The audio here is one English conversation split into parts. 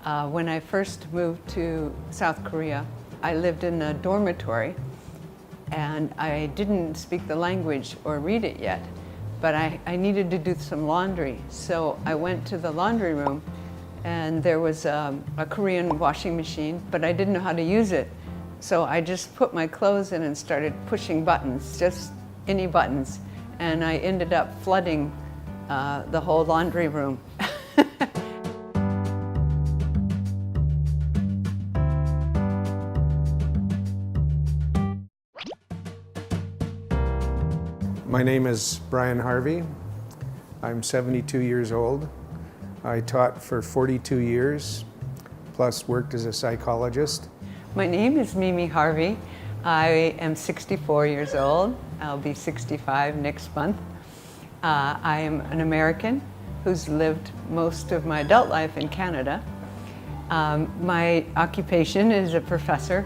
When I first moved to South Korea, I lived in a dormitory and I didn't speak the language or read it yet, but I needed to do some laundry. So I went to the laundry room and there was a Korean washing machine, but I didn't know how to use it. So I just put my clothes in and started pushing buttons, just any buttons. And I ended up flooding the whole laundry room. My name is Brian Harvey. I'm 72 years old. I taught for 42 years, plus worked as a psychologist. My name is Mimi Harvey. I am 64 years old. I'll be 65 next month. I am an American who's lived most of my adult life in Canada. My occupation is a professor.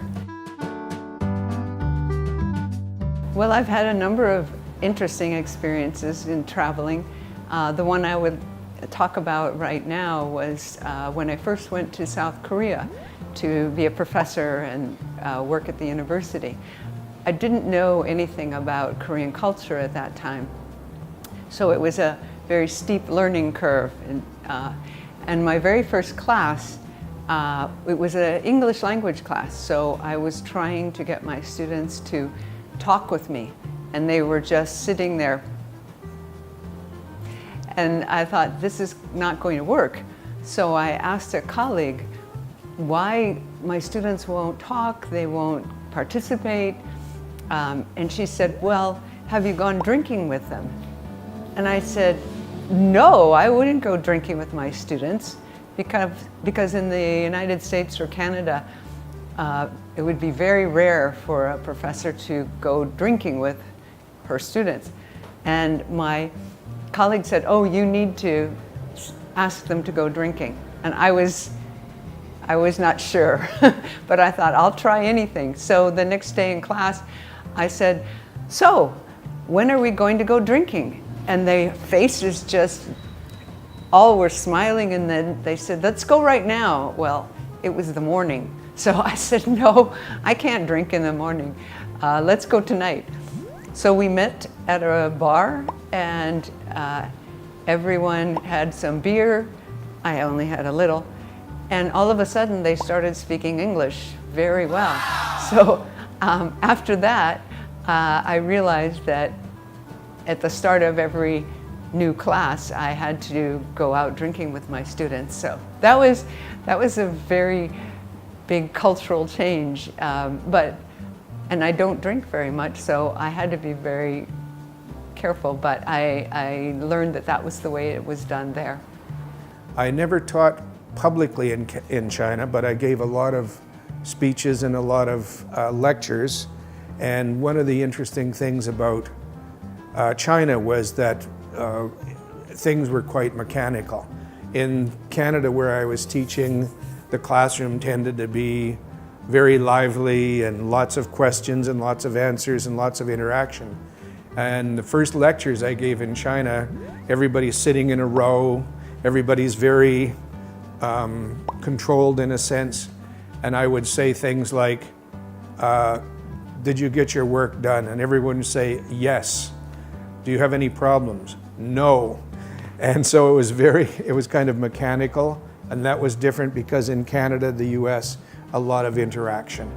Well, I've had a number of interesting experiences in traveling. The one I would talk about right now was when I first went to South Korea to be a professor and work at the university. I didn't know anything about Korean culture at that time, so it was a very steep learning curve. And my very first class, it was an English language class, so I was trying to get my students to talk with me, and they were just sitting there. And I thought, this is not going to work. So I asked a colleague why my students won't talk, they won't participate. And she said, well, have you gone drinking with them? And I said, no, I wouldn't go drinking with my students because in the United States or Canada, it would be very rare for a professor to go drinking with her students. And my colleague said, oh, you need to ask them to go drinking. And I was not sure, but I thought, I'll try anything. So the next day in class, I said, so when are we going to go drinking? And their faces just all were smiling, and then they said, let's go right now. Well, it was the morning. So I said, no, I can't drink in the morning. Let's go tonight. So we met at a bar, and everyone had some beer. I only had a little. And all of a sudden, they started speaking English very well. So after that, I realized that at the start of every new class, I had to go out drinking with my students. So that was a very big cultural change. And I don't drink very much, so I had to be very careful. But I learned that that was the way it was done there. I never taught publicly in China, but I gave a lot of speeches and a lot of lectures. And one of the interesting things about China was that things were quite mechanical. In Canada, where I was teaching, the classroom tended to be very lively and lots of questions and lots of answers and lots of interaction. And the first lectures I gave in China, everybody's sitting in a row, everybody's very controlled in a sense, and I would say things like, did you get your work done? And everyone would say, yes. Do you have any problems? No. And so it was kind of mechanical, and that was different because in Canada, the US, a lot of interaction.